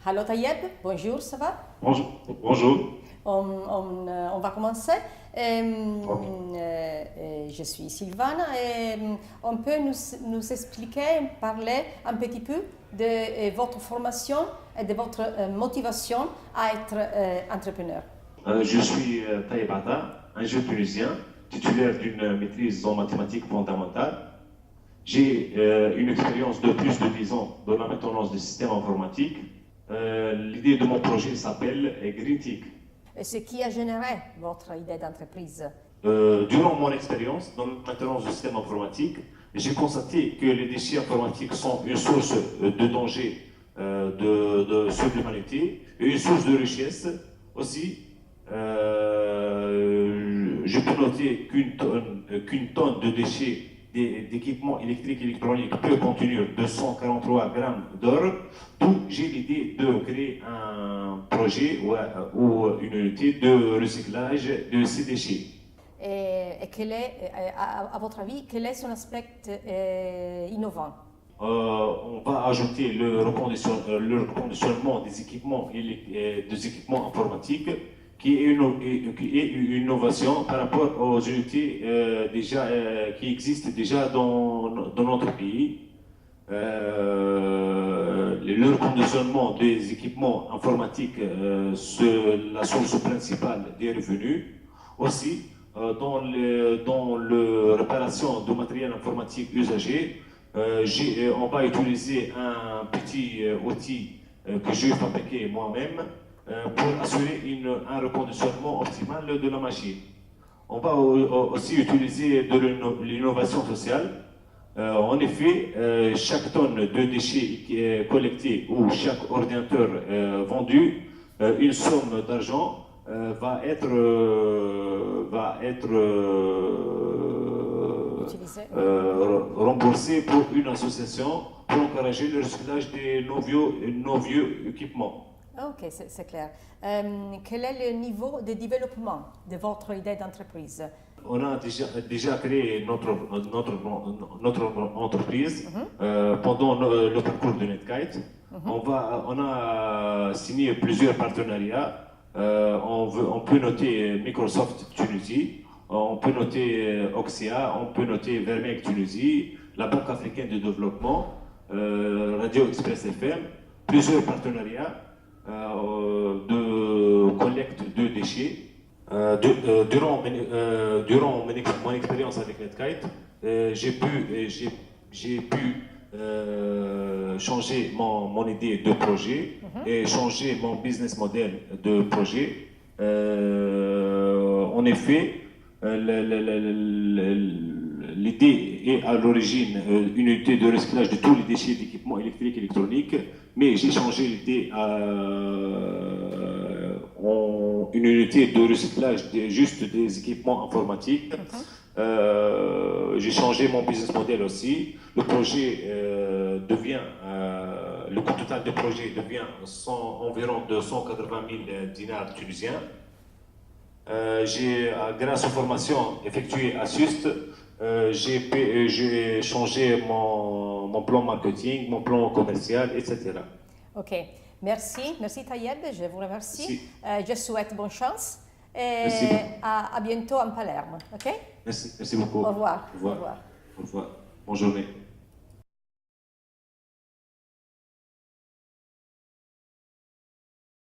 Hallo Tayeb, bonjour, ça va? Bonjour. Bonjour. On va commencer. Ok. Je suis Sylvana et on peut nous expliquer, parler un petit peu de votre formation et de votre motivation à être entrepreneur. Je suis Taïeb Atta, un jeune Tunisien, titulaire d'une maîtrise en mathématiques fondamentales. J'ai une expérience de plus de 10 ans dans la maintenance des systèmes informatiques. L'idée de mon projet s'appelle Greentic. Et ce qui a généré votre idée d'entreprise? Durant mon expérience dans la maintenance des systèmes informatiques, j'ai constaté que les déchets informatiques sont une source de danger sur l'humanité et une source de richesse aussi. Je peux noter qu'une tonne de déchets d'équipements électriques et électroniques peut contenir 243 grammes d'or. D'où j'ai l'idée de créer un projet ou une unité de recyclage de ces déchets. Et quel est, à votre avis, quel est son aspect innovant? On va ajouter le reconditionnement des équipements informatiques qui est une innovation par rapport aux unités qui existent déjà dans notre pays. Le reconditionnement des équipements informatiques, c'est la source principale des revenus. Aussi, dans la réparation de matériel informatique usagé, on va utiliser un petit outil que j'ai fabriqué moi-même pour assurer un reconditionnement optimal de la machine. On va aussi utiliser de l'innovation sociale. En effet, chaque tonne de déchets collectés ou chaque ordinateur vendu, une somme d'argent va être remboursée pour une association pour encourager le recyclage de nos vieux équipements. Ok, c'est clair. Quel est le niveau de développement de votre idée d'entreprise? On a déjà créé notre entreprise pendant le parcours de Netkite. On a signé plusieurs partenariats. On peut noter Microsoft Tunisie, on peut noter Oxia, on peut noter Vermec Tunisie, la Banque africaine de développement, Radio Express FM, plusieurs partenariats de collecte de déchets. Durant mon expérience avec Netkite, j'ai pu changer mon idée de projet et changer mon business model de projet. En effet, l'idée est à l'origine une unité de recyclage de tous les déchets d'équipements électriques et électroniques, mais j'ai changé l'idée en une unité de recyclage juste des équipements informatiques. J'ai changé mon business model aussi. Le projet le coût total du projet devient environ de 180 000 dinars tunisiens. Grâce aux formations effectuées à SUST, j'ai changé mon plan marketing, mon plan commercial, etc. Ok, merci Tayeb, je vous remercie. Je souhaite bonne chance et à bientôt en Palerme. Ok? Merci beaucoup. Au revoir. Au revoir. Au revoir. Bonne journée.